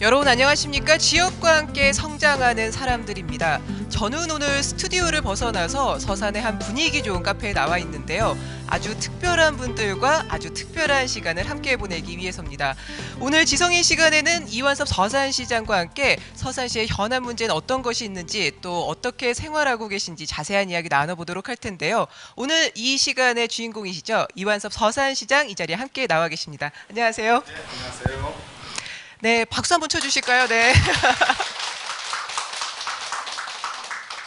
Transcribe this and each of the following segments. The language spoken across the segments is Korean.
여러분 안녕하십니까? 지역과 함께 성장하는 사람들입니다. 저는 오늘 스튜디오를 벗어나서 서산의 한 분위기 좋은 카페에 나와 있는데요. 아주 특별한 분들과 아주 특별한 시간을 함께 보내기 위해서입니다. 오늘 지성인 시간에는 이완섭 서산시장과 함께 서산시의 현안 문제는 어떤 것이 있는지 또 어떻게 생활하고 계신지 자세한 이야기 나눠보도록 할 텐데요. 오늘 이 시간의 주인공이시죠. 이완섭 서산시장 이 자리에 함께 나와 계십니다. 안녕하세요. 네, 안녕하세요. 네, 박수 한번 쳐주실까요? 네.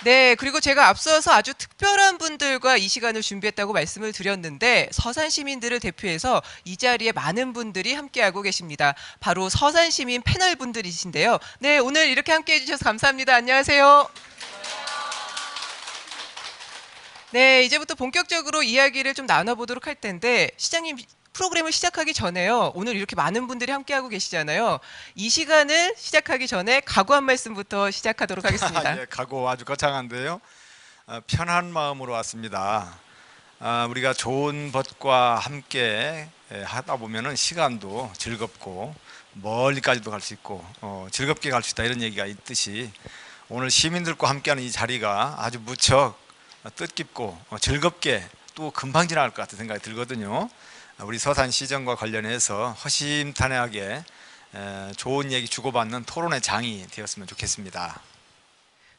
네, 그리고 제가 앞서서 아주 특별한 분들과 이 시간을 준비했다고 말씀을 드렸는데 서산 시민들을 대표해서 이 자리에 많은 분들이 함께하고 계십니다. 바로 서산 시민 패널 분들이신데요. 네, 오늘 이렇게 함께해 주셔서 감사합니다. 안녕하세요. 네, 이제부터 본격적으로 이야기를 좀 나눠보도록 할 텐데 시장님 프로그램을 시작하기 전에요. 오늘 이렇게 많은 분들이 함께하고 계시잖아요. 이 시간을 시작하기 전에 각오 한 말씀부터 시작하도록 하겠습니다. 예, 각오 아주 거창한데요. 편한 마음으로 왔습니다. 우리가 좋은 것과 함께 하다 보면은 시간도 즐겁고 멀리까지도 갈 수 있고 즐겁게 갈 수 있다 이런 얘기가 있듯이 오늘 시민들과 함께하는 이 자리가 아주 무척 뜻깊고 즐겁게 또 금방 지나갈 것 같은 생각이 들거든요. 우리 서산시정과 관련해서 허심탄회하게 좋은 얘기 주고받는 토론의 장이 되었으면 좋겠습니다.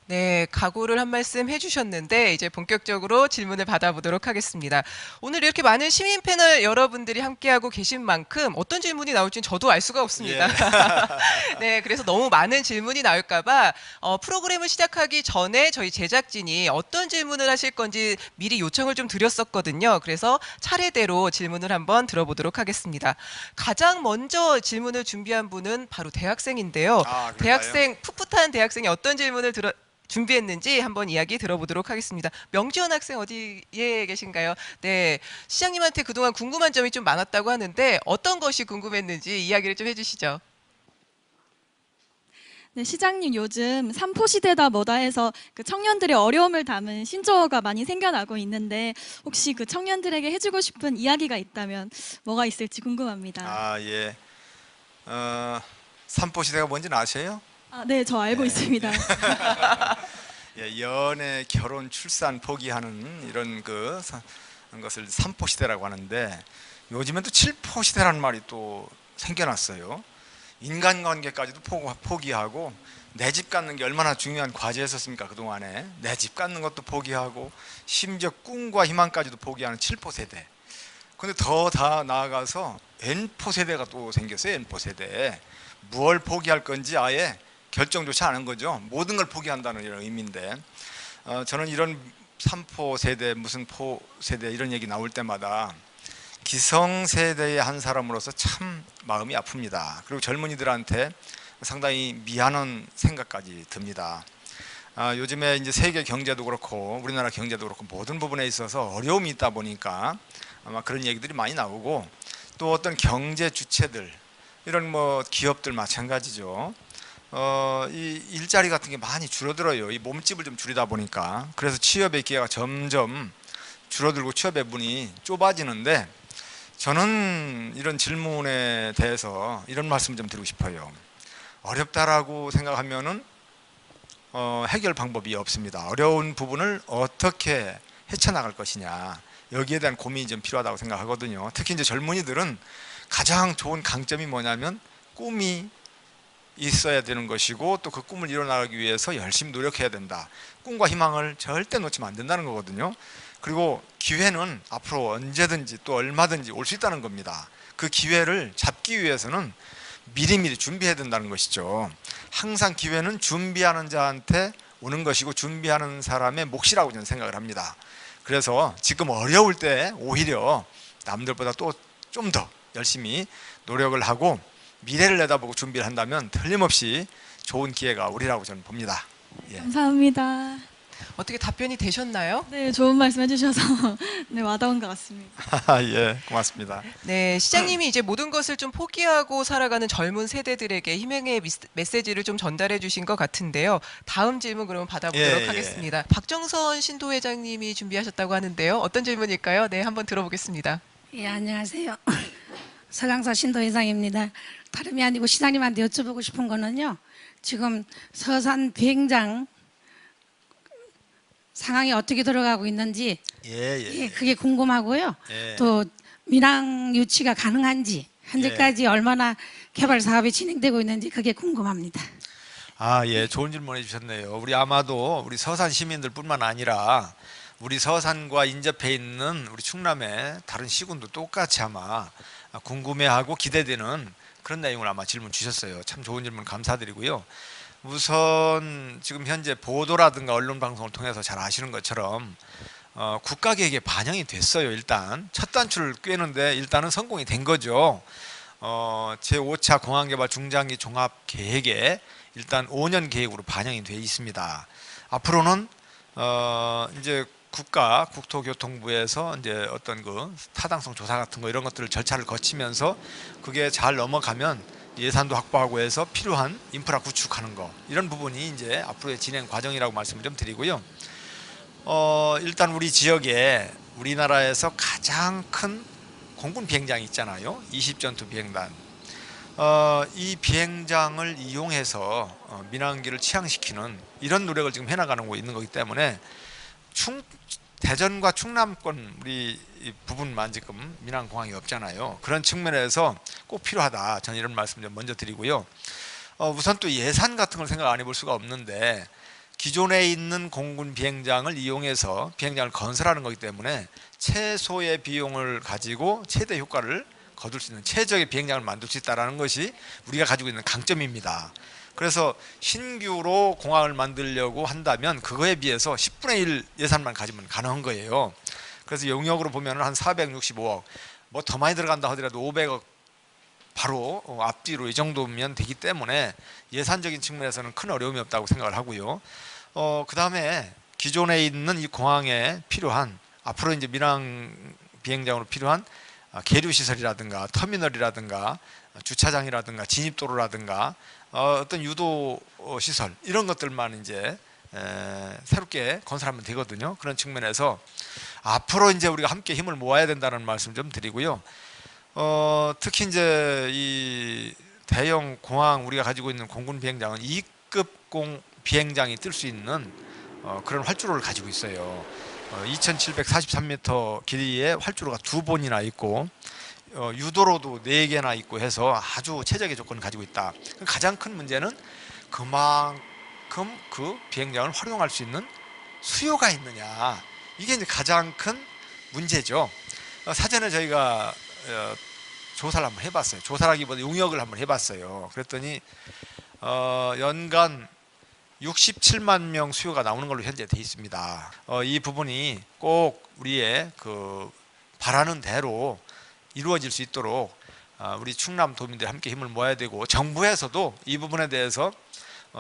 네, 각오를 한 말씀 해주셨는데 이제 본격적으로 질문을 받아보도록 하겠습니다. 오늘 이렇게 많은 시민 패널 여러분들이 함께하고 계신 만큼 어떤 질문이 나올지는 저도 알 수가 없습니다. 예. 네, 그래서 너무 많은 질문이 나올까봐 프로그램을 시작하기 전에 저희 제작진이 어떤 질문을 하실 건지 미리 요청을 좀 드렸었거든요. 그래서 차례대로 질문을 한번 들어보도록 하겠습니다. 가장 먼저 질문을 준비한 분은 바로 대학생인데요. 대학생, 풋풋한 대학생이 어떤 질문을 준비했는지 한번 이야기 들어보도록 하겠습니다. 명지원 학생 어디에 계신가요? 네, 시장님한테 그동안 궁금한 점이 좀 많았다고 하는데 어떤 것이 궁금했는지 이야기를 좀 해주시죠. 네, 시장님 요즘 삼포시대다 뭐다 해서 그 청년들의 어려움을 담은 신조어가 많이 생겨나고 있는데 혹시 그 청년들에게 해주고 싶은 이야기가 있다면 뭐가 있을지 궁금합니다. 예. 삼포시대가 뭔지는 아세요? 네, 저 알고 있습니다. 예, 연애, 결혼, 출산 포기하는 이런 것을 삼포시대라고 하는데 요즘엔 또 칠포시대라는 말이 또 생겨났어요. 인간관계까지도 포기하고 내 집 갖는 게 얼마나 중요한 과제였었습니까 그동안에. 내 집 갖는 것도 포기하고 심지어 꿈과 희망까지도 포기하는 칠포세대. 근데 더 나아가서 N포세대가 또 생겼어요. N포세대. 무엇을 포기할 건지 아예 결정조차 안 한 거죠. 모든 걸 포기한다는 이런 의미인데 저는 이런 3포 세대 무슨 포 세대 이런 얘기 나올 때마다 기성세대의 한 사람으로서 참 마음이 아픕니다. 그리고 젊은이들한테 상당히 미안한 생각까지 듭니다. 요즘에 이제 세계 경제도 그렇고 우리나라 경제도 그렇고 모든 부분에 있어서 어려움이 있다 보니까 아마 그런 얘기들이 많이 나오고 또 어떤 경제 주체들 이런 뭐 기업들 마찬가지죠. 이 일자리 같은 게 많이 줄어들어요. 이 몸집을 좀 줄이다 보니까. 그래서 취업의 기회가 점점 줄어들고 취업의 문이 좁아지는데 저는 이런 질문에 대해서 이런 말씀 좀 드리고 싶어요. 어렵다라고 생각하면은 해결 방법이 없습니다. 어려운 부분을 어떻게 헤쳐나갈 것이냐 여기에 대한 고민이 좀 필요하다고 생각하거든요. 특히 이제 젊은이들은 가장 좋은 강점이 뭐냐면 꿈이 있어야 되는 것이고 또 그 꿈을 이뤄나가기 위해서 열심히 노력해야 된다. 꿈과 희망을 절대 놓치면 안 된다는 거거든요. 그리고 기회는 앞으로 언제든지 또 얼마든지 올 수 있다는 겁니다. 그 기회를 잡기 위해서는 미리미리 준비해야 된다는 것이죠. 항상 기회는 준비하는 자한테 오는 것이고 준비하는 사람의 몫이라고 저는 생각을 합니다. 그래서 지금 어려울 때 오히려 남들보다 또 좀 더 열심히 노력을 하고 미래를 내다보고 준비를 한다면 틀림없이 좋은 기회가 오리라고 저는 봅니다. 예. 감사합니다. 어떻게 답변이 되셨나요? 네, 좋은 말씀 해주셔서 네, 와닿은 것 같습니다. 예, 고맙습니다. 네, 시장님이 이제 모든 것을 좀 포기하고 살아가는 젊은 세대들에게 희망의 메시지를 좀 전달해 주신 것 같은데요. 다음 질문 그러면 받아보도록 하겠습니다. 박정선 신도회장님이 준비하셨다고 하는데요. 어떤 질문일까요? 네, 한번 들어보겠습니다. 예, 안녕하세요. 서강사 신도회장입니다. 다름이 아니고 시장님한테 여쭤보고 싶은 거는요. 지금 서산 비행장 상황이 어떻게 돌아가고 있는지 예. 그게 궁금하고요. 예. 또 민항 유치가 가능한지 현재까지 얼마나 개발 사업이 진행되고 있는지 그게 궁금합니다. 아, 예, 좋은 질문 해주셨네요. 우리 아마도 우리 서산 시민들뿐만 아니라 우리 서산과 인접해 있는 우리 충남의 다른 시군도 똑같이 아마 궁금해하고 기대되는 그런 내용을 아마 질문 주셨어요. 참 좋은 질문 감사드리고요. 우선 지금 현재 보도라든가 언론 방송을 통해서 잘 아시는 것처럼 국가 계획에 반영이 됐어요. 일단 첫 단추를 꿰는데 일단은 성공이 된 거죠. 제5차 공항개발 중장기 종합계획에 일단 5년 계획으로 반영이 되어 있습니다. 앞으로는 이제 국토교통부에서 이제 어떤 그 타당성 조사 같은 거 이런 것들을 절차를 거치면서 그게 잘 넘어가면 예산도 확보하고 해서 필요한 인프라 구축하는 거 이런 부분이 이제 앞으로의 진행 과정이라고 말씀을 좀 드리고요. 일단 우리 지역에 우리나라에서 가장 큰 공군 비행장이 있잖아요. 20전투 비행단. 이 비행장을 이용해서 민항기를 취항시키는 이런 노력을 지금 해나가는 거 있는 거기 때문에 대전과 충남권 우리 부분만 지금 민항공항이 없잖아요. 그런 측면에서 꼭 필요하다. 저는 이런 말씀 좀 먼저 드리고요. 우선 또 예산 같은 걸 생각 안 해볼 수가 없는데 기존에 있는 공군 비행장을 이용해서 비행장을 건설하는 거기 때문에 최소의 비용을 가지고 최대 효과를 거둘 수 있는 최적의 비행장을 만들 수 있다는 것이 우리가 가지고 있는 강점입니다. 그래서 신규로 공항을 만들려고 한다면 그거에 비해서 10분의 1 예산만 가지면 가능한 거예요. 그래서 용역으로 보면 한 465억, 뭐 더 많이 들어간다 하더라도 500억 바로 앞뒤로 이 정도면 되기 때문에 예산적인 측면에서는 큰 어려움이 없다고 생각을 하고요. 그 다음에 기존에 있는 이 공항에 필요한 앞으로 이제 민항 비행장으로 필요한 계류시설이라든가 터미널이라든가 주차장이라든가 진입도로라든가 어떤 유도 시설 이런 것들만 이제 새롭게 건설하면 되거든요. 그런 측면에서 앞으로 이제 우리가 함께 힘을 모아야 된다는 말씀 좀 드리고요. 특히 이제 이 대형 공항 우리가 가지고 있는 공군 비행장은 2급 비행장이 뜰 수 있는 그런 활주로를 가지고 있어요. 2743m 길이의 활주로가 2번이나 있고 유도로도 4개나 있고 해서 아주 최적의 조건을 가지고 있다. 가장 큰 문제는 그만큼 그 비행장을 활용할 수 있는 수요가 있느냐. 이게 이제 가장 큰 문제죠. 사전에 저희가 조사를 한번 해봤어요. 조사라기보다 용역을 한번 해봤어요. 그랬더니 연간 67만 명 수요가 나오는 걸로 현재 돼 있습니다. 이 부분이 꼭 우리의 그 바라는 대로 이루어질 수 있도록 우리 충남 도민들이 함께 힘을 모아야 되고 정부에서도 이 부분에 대해서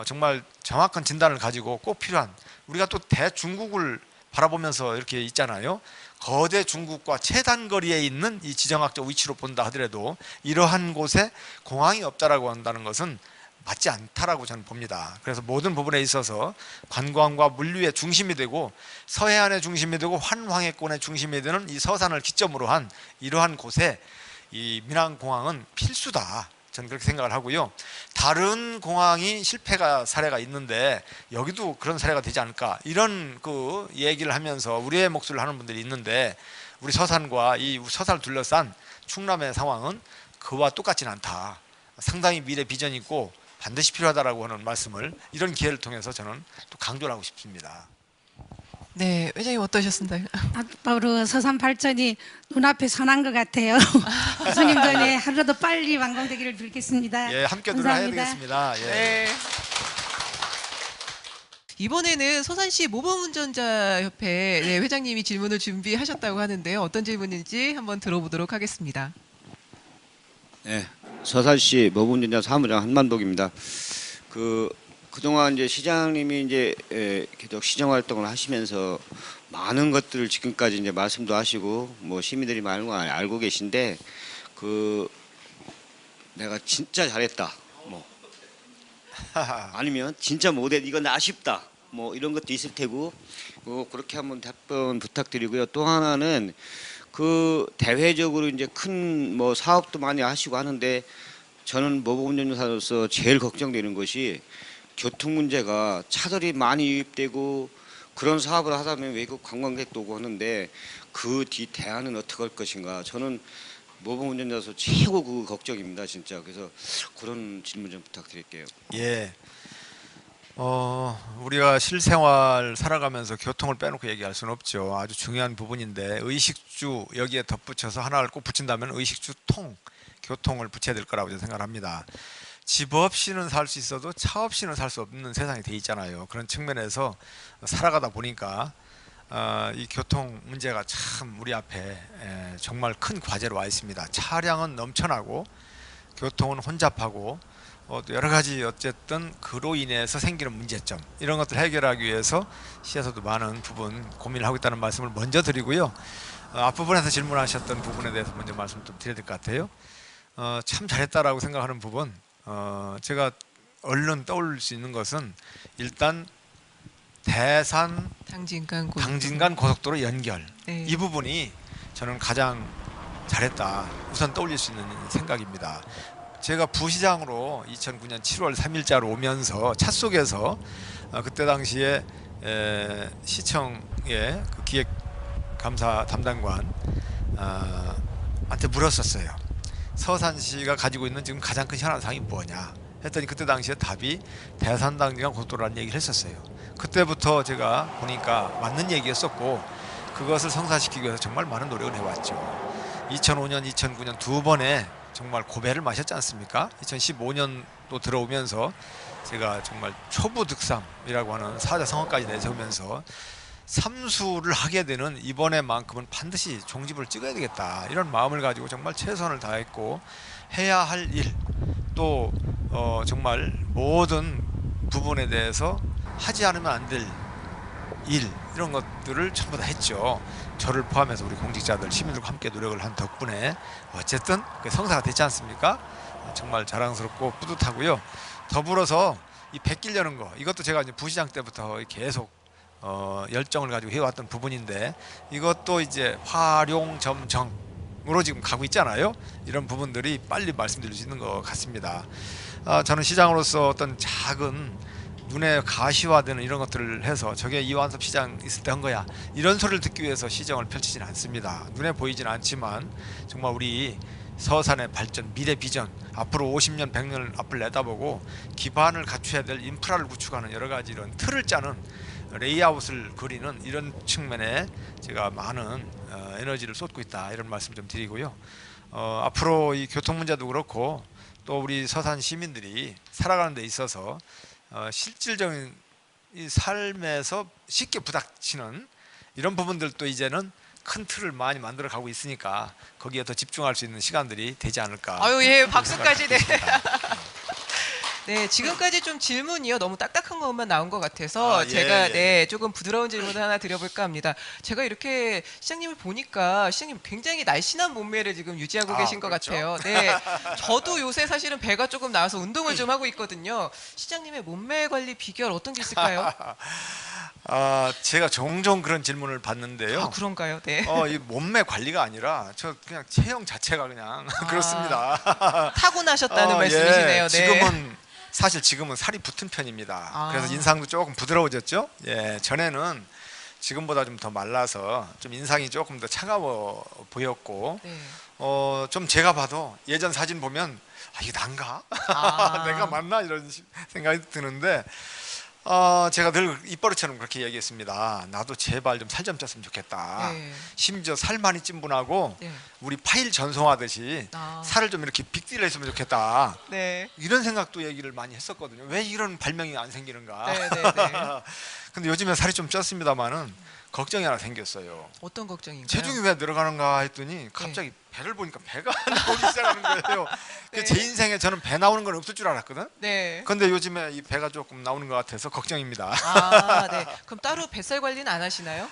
정말 정확한 진단을 가지고 꼭 필요한 우리가 또 대중국을 바라보면서 이렇게 있잖아요. 거대 중국과 최단거리에 있는 이 지정학적 위치로 본다 하더라도 이러한 곳에 공항이 없다라고 한다는 것은 맞지 않다라고 저는 봅니다. 그래서 모든 부분에 있어서 관광과 물류의 중심이 되고 서해안의 중심이 되고 환황해권의 중심이 되는 이 서산을 기점으로 한 이러한 곳에 이 민항공항은 필수다. 저는 그렇게 생각을 하고요. 다른 공항이 실패가 사례가 있는데 여기도 그런 사례가 되지 않을까 이런 그 얘기를 하면서 우리의 목소리를 하는 분들이 있는데 우리 서산과 이 서산을 둘러싼 충남의 상황은 그와 똑같지는 않다. 상당히 미래 비전이 있고 반드시 필요하다라고 하는 말씀을 이런 기회를 통해서 저는 또 강조를 하고 싶습니다. 네, 회장님 어떠셨습니까? 바로 서산 발전이 눈앞에 선한 것 같아요. 교수님 전에 하루라도 빨리 완공되기를 빌겠습니다. 예, 함께 노력해야 감사합니다. 되겠습니다. 예. 네. 이번에는 서산시 모범운전자협회 회장님이 질문을 준비하셨다고 하는데요. 어떤 질문인지 한번 들어보도록 하겠습니다. 네, 서산시 모범운전자 사무장 한만복입니다. 그동안 이제 시장님이 이제 계속 시정 활동을 하시면서 많은 것들을 지금까지 이제 말씀도 하시고 뭐 시민들이 많은 거 알고 계신데 내가 진짜 잘했다 뭐 아니면 진짜 못했 이건 아쉽다 뭐 이런 것도 있을 테고 그렇게 한번 답변 부탁드리고요. 또 하나는 그 대외적으로 이제 큰 뭐 사업도 많이 하시고 하는데 저는 모범운전사로서 제일 걱정되는 것이 교통 문제가 차들이 많이 유입되고 그런 사업을 하다 보면 외국 관광객도 오고 하는데 그 뒤 대안은 어떻게 할 것인가. 저는 모범운전자로서 최고 그 걱정입니다, 진짜. 그래서 그런 질문 좀 부탁드릴게요. 예. 우리가 실생활 살아가면서 교통을 빼놓고 얘기할 수는 없죠. 아주 중요한 부분인데 의식주 여기에 덧붙여서 하나를 꼭 붙인다면 의식주 교통을 붙여야 될 거라고 저는 생각합니다. 집 없이는 살 수 있어도 차 없이는 살 수 없는 세상이 돼 있잖아요. 그런 측면에서 살아가다 보니까 이 교통 문제가 참 우리 앞에 정말 큰 과제로 와 있습니다. 차량은 넘쳐나고 교통은 혼잡하고 또 여러 가지 어쨌든 그로 인해서 생기는 문제점 이런 것들 해결하기 위해서 시에서도 많은 부분 고민을 하고 있다는 말씀을 먼저 드리고요. 앞부분에서 질문하셨던 부분에 대해서 먼저 말씀 좀 드려야 될 것 같아요. 참 잘했다라고 생각하는 부분 제가 얼른 떠올릴 수 있는 것은 일단 대산 당진간 고속도로 연결 네. 이 부분이 저는 가장 잘했다 우선 떠올릴 수 있는 생각입니다. 제가 부시장으로 2009년 7월 3일자로 오면서 차 속에서 그때 당시에 시청의 그 기획감사 담당관 한테 물었었어요. 서산시가 가지고 있는 지금 가장 큰 현안사항이 뭐냐 했더니 그때 당시에 답이 대산당진간 고속도로라는 얘기를 했었어요. 그때부터 제가 보니까 맞는 얘기였었고 그것을 성사시키기 위해서 정말 많은 노력을 해왔죠. 2005년, 2009년 두 번의 정말 고배를 마셨지 않습니까? 2015년도 들어오면서 제가 정말 초부 득삼이라고 하는 사자성어까지 내세우면서 삼수를 하게 되는 이번에만큼은 반드시 종집을 찍어야 되겠다 이런 마음을 가지고 정말 최선을 다했고 해야 할 일 또 정말 모든 부분에 대해서 하지 않으면 안 될 일 이런 것들을 전부 다 했죠. 저를 포함해서 우리 공직자들 시민들과 함께 노력을 한 덕분에 어쨌든 성사가 됐지 않습니까? 정말 자랑스럽고 뿌듯하고요. 더불어서 이 백길 여는 거 이것도 제가 이제 부시장 때부터 계속 열정을 가지고 해왔던 부분인데 이것도 이제 활용 점정으로 지금 가고 있잖아요. 이런 부분들이 빨리 말씀드릴 수 있는 것 같습니다. 저는 시장으로서 어떤 작은 눈에 가시화되는 이런 것들을 해서 저게 이완섭 시장 있을 때 한 거야 이런 소리를 듣기 위해서 시정을 펼치지는 않습니다. 눈에 보이지는 않지만 정말 우리 서산의 발전, 미래 비전 앞으로 50년, 100년 앞을 내다보고 기반을 갖춰야 될 인프라를 구축하는 여러 가지 이런 틀을 짜는 레이아웃을 그리는 이런 측면에 제가 많은 에너지를 쏟고 있다 이런 말씀 좀 드리고요. 앞으로 이 교통 문제도 그렇고 또 우리 서산 시민들이 살아가는 데 있어서 실질적인 이 삶에서 쉽게 부닥치는 이런 부분들도 이제는 큰 틀을 많이 만들어 가고 있으니까 거기에 더 집중할 수 있는 시간들이 되지 않을까. 아유, 예, 박수까지. 네. 네, 지금까지 좀 질문이요. 너무 딱딱한 것만 나온 것 같아서 예, 제가 예. 네, 조금 부드러운 질문을 하나 드려볼까 합니다. 제가 이렇게 시장님을 보니까 시장님 굉장히 날씬한 몸매를 지금 유지하고 계신 것 그렇죠? 같아요. 네, 저도 요새 사실은 배가 조금 나와서 운동을 좀 하고 있거든요. 시장님의 몸매 관리 비결 어떤 게 있을까요? 제가 종종 그런 질문을 받는데요. 아, 그런가요? 네. 이 몸매 관리가 아니라 저 그냥 체형 자체가 그냥 그렇습니다. 타고나셨다는 말씀이시네요. 네. 지금은 살이 붙은 편입니다. 아. 그래서 인상도 조금 부드러워졌죠. 예, 전에는 지금보다 좀 더 말라서 좀 인상이 조금 더 차가워 보였고, 네. 좀 제가 봐도 예전 사진 보면 이게 난가? 아. 내가 맞나 이런 생각이 드는데. 제가 늘 입버릇처럼 그렇게 얘기했습니다. 나도 제발 좀 살 좀 쪘으면 좋겠다. 네. 심지어 살 많이 찐 분하고 네. 우리 파일 전송하듯이 살을 좀 이렇게 빅딜 했으면 좋겠다. 네. 이런 생각도 얘기를 많이 했었거든요. 왜 이런 발명이 안 생기는가. 네, 네, 네. 근데 요즘에 살이 좀 쪘습니다만은 걱정이 하나 생겼어요. 어떤 걱정인가요? 체중이 왜 늘어가는가 했더니 갑자기 배를 보니까 배가 나오기 시작하는 거예요. 네. 제 인생에 저는 배 나오는 건 없을 줄 알았거든. 네. 근데 요즘에 이 배가 조금 나오는 것 같아서 걱정입니다. 아, 네. 그럼 따로 뱃살 관리는 안 하시나요?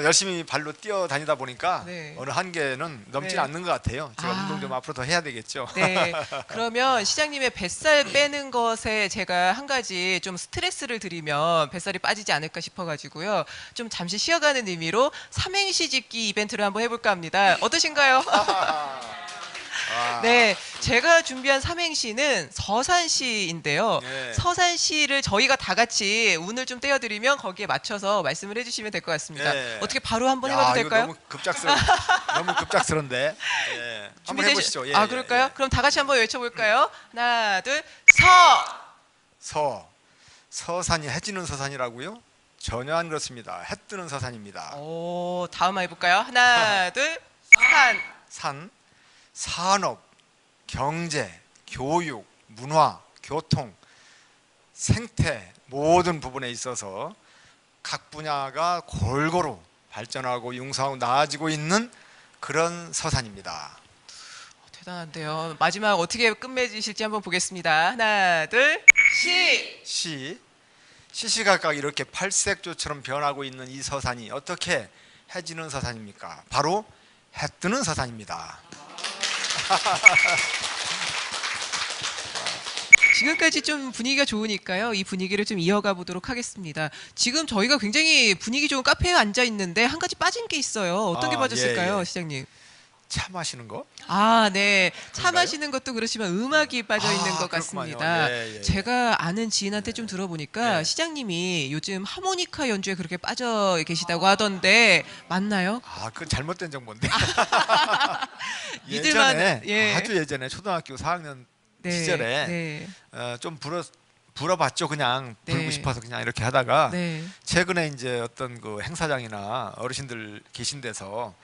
열심히 발로 뛰어다니다 보니까 네. 어느 한계는 넘지 네. 않는 것 같아요. 제가 아. 운동 좀 앞으로 더 해야 되겠죠. 네. 그러면 시장님의 뱃살 빼는 것에 제가 한 가지 좀 스트레스를 드리면 뱃살이 빠지지 않을까 싶어가지고요. 좀 잠시 쉬어가는 의미로 삼행시 짓기 이벤트를 한번 해볼까 합니다. 어떠신가요? 네, 제가 준비한 삼행시는 서산시인데요. 네. 서산시를 저희가 다 같이 운을 좀 떼어드리면 거기에 맞춰서 말씀을 해주시면 될 것 같습니다. 네. 어떻게 바로 한번 야, 해봐도 이거 될까요? 너무 급작스런데. 예. 한번 준비되시- 해보시죠. 예, 아, 예, 그럴까요? 예. 그럼 다 같이 한번 외쳐볼까요? 하나, 둘, 서산이 해지는 서산이라고요? 전혀 안 그렇습니다. 해 뜨는 서산입니다. 오, 다음 해볼까요? 하나, 둘, 산, 산업, 경제, 교육, 문화, 교통, 생태 모든 부분에 있어서 각 분야가 골고루 발전하고 융성하고 나아지고 있는 그런 서산입니다. 대단한데요. 마지막 어떻게 끝맺으실지 한번 보겠습니다. 하나, 둘, 시시각각 이렇게 팔색조처럼 변하고 있는 이 서산이 어떻게 해지는 서산입니까? 바로 해 뜨는 서산입니다. 지금까지 좀 분위기가 좋으니까요. 이 분위기를 좀 이어가 보도록 하겠습니다. 지금 저희가 굉장히 분위기 좋은 카페에 앉아 있는데 한 가지 빠진 게 있어요. 어떤 게 아, 빠졌을까요, 예, 예. 시장님? 차 마시는 거? 아, 네. 차 그런가요? 마시는 것도 그렇지만 음악이 빠져 있는 것 그렇구만요. 같습니다. 예, 예. 제가 아는 지인한테 좀 들어보니까 네. 시장님이 요즘 하모니카 연주에 그렇게 빠져 계시다고 하던데 맞나요? 그건 잘못된 정보인데. 믿을만- 예전에 예. 아주 예전에 초등학교 4학년 시절에 네. 좀 불어봤죠. 그냥 네. 부르고 싶어서 그냥 이렇게 하다가 네. 최근에 이제 어떤 그 행사장이나 어르신들 계신 데서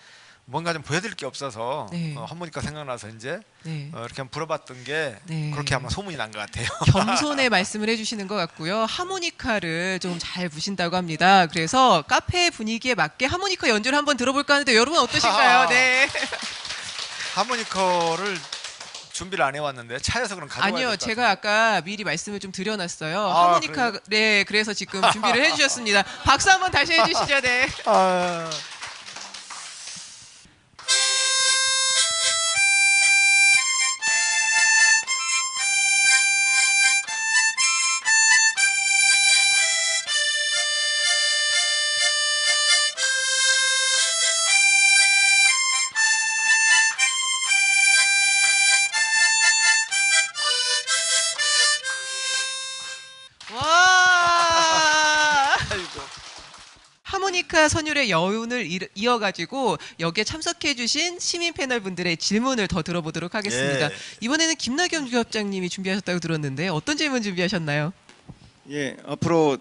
뭔가 좀 보여드릴 게 없어서 네. 하모니카 생각나서 이제 네. 이렇게 한번 불어봤던 게 네. 그렇게 아마 소문이 난 것 같아요. 겸손의 말씀을 해주시는 것 같고요. 하모니카를 좀 잘 부신다고 합니다. 그래서 카페 분위기에 맞게 하모니카 연주를 한번 들어볼까 하는데 여러분 어떠신가요? 네. 하모니카를 준비를 안 해왔는데 차에서 그럼 가져와야 아니요, 될것 제가 아까 미리 말씀을 좀 드려놨어요. 아, 하모니카, 그래요? 네, 그래서 지금 준비를 해주셨습니다. 박수 한번 다시 해주시죠, 네. 같아요. 와! 아이고. 하모니카 선율의 여운을 이어가지고 여기에 참석해주신 시민 패널 분들의 질문을 더 들어보도록 하겠습니다. 예. 이번에는 김나겸 주협장님이 준비하셨다고 들었는데 어떤 질문 준비하셨나요? 예, 앞으로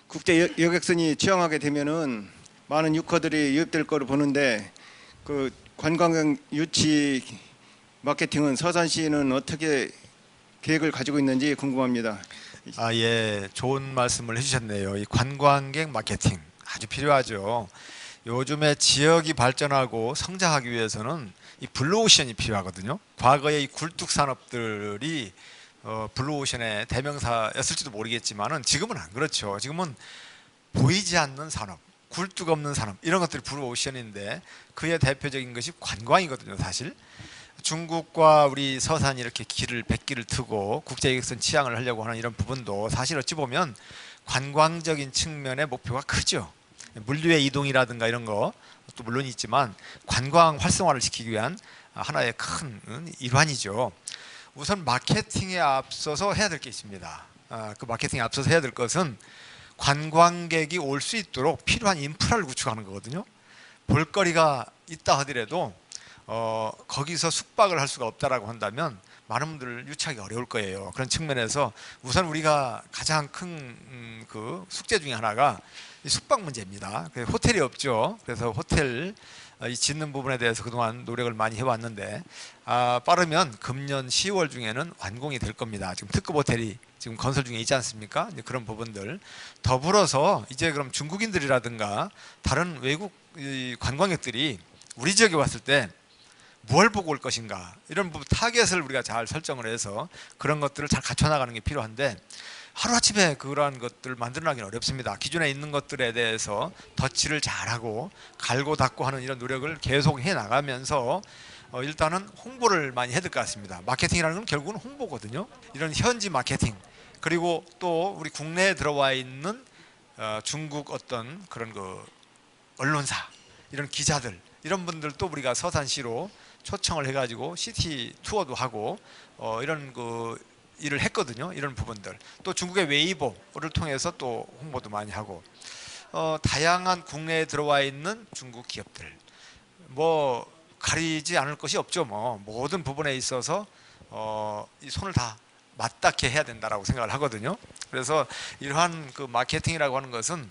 국제 여객선이 취항하게 되면은 많은 유커들이 유입될 거로 보는데 그 관광객 유치 마케팅은 서산시는 어떻게 계획을 가지고 있는지 궁금합니다. 예, 좋은 말씀을 해주셨네요. 이 관광객 마케팅 아주 필요하죠. 요즘에 지역이 발전하고 성장하기 위해서는 이 블루오션이 필요하거든요. 과거에 이 굴뚝 산업들이 블루오션의 대명사였을지도 모르겠지만은 지금은 안 그렇죠. 지금은 보이지 않는 산업, 굴뚝 없는 산업 이런 것들이 블루오션인데 그의 대표적인 것이 관광이거든요. 사실 중국과 우리 서산이 이렇게 백길을 트고 국제여객선 취항을 하려고 하는 이런 부분도 사실 어찌 보면 관광적인 측면의 목표가 크죠. 물류의 이동이라든가 이런 것도 물론 있지만 관광 활성화를 시키기 위한 하나의 큰 일환이죠. 우선 마케팅에 앞서서 해야 될 게 있습니다. 그 마케팅에 앞서서 해야 될 것은 관광객이 올 수 있도록 필요한 인프라를 구축하는 거거든요. 볼거리가 있다 하더라도 거기서 숙박을 할 수가 없다라고 한다면 많은 분들을 유치하기 어려울 거예요. 그런 측면에서 우선 우리가 가장 큰 그 숙제 중에 하나가 이 숙박 문제입니다. 호텔이 없죠. 그래서 호텔 이 짓는 부분에 대해서 그동안 노력을 많이 해왔는데 빠르면 금년 10월 중에는 완공이 될 겁니다. 지금 특급 호텔이 지금 건설 중에 있지 않습니까? 이제 그런 부분들 더불어서 이제 그럼 중국인들이라든가 다른 외국 관광객들이 우리 지역에 왔을 때 뭘 보고 올 것인가, 이런 부분 타겟을 우리가 잘 설정을 해서 그런 것들을 잘 갖춰나가는 게 필요한데, 하루아침에 그러한 것들을 만들어나기는 어렵습니다. 기존에 있는 것들에 대해서 덧칠을 잘하고 갈고 닦고 하는 이런 노력을 계속 해나가면서 일단은 홍보를 많이 해야 될 것 같습니다. 마케팅이라는 건 결국은 홍보거든요. 이런 현지 마케팅, 그리고 또 우리 국내에 들어와 있는 중국 어떤 그런 그 언론사, 이런 기자들, 이런 분들도 우리가 서산시로 초청을 해가지고 시티 투어도 하고 이런 그 일을 했거든요. 이런 부분들, 또 중국의 웨이보를 통해서 또 홍보도 많이 하고, 다양한 국내에 들어와 있는 중국 기업들, 뭐 가리지 않을 것이 없죠. 뭐 모든 부분에 있어서 이 손을 다 맞닿게 해야 된다라고 생각을 하거든요. 그래서 이러한 그 마케팅이라고 하는 것은